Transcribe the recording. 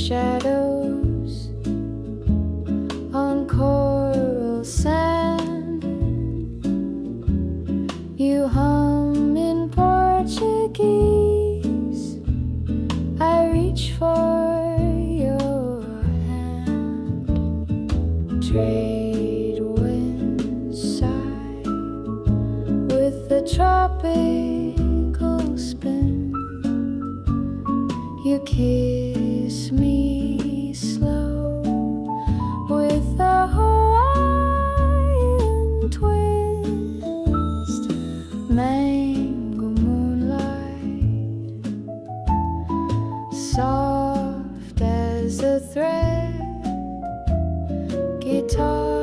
shadows on coral sand. You hum in Portuguese. I reach for your hand. Trade winds sigh with the tropical spin. You kiss me slow with a Hawaiian twist. Mango moonlight, soft as a thread. Guitar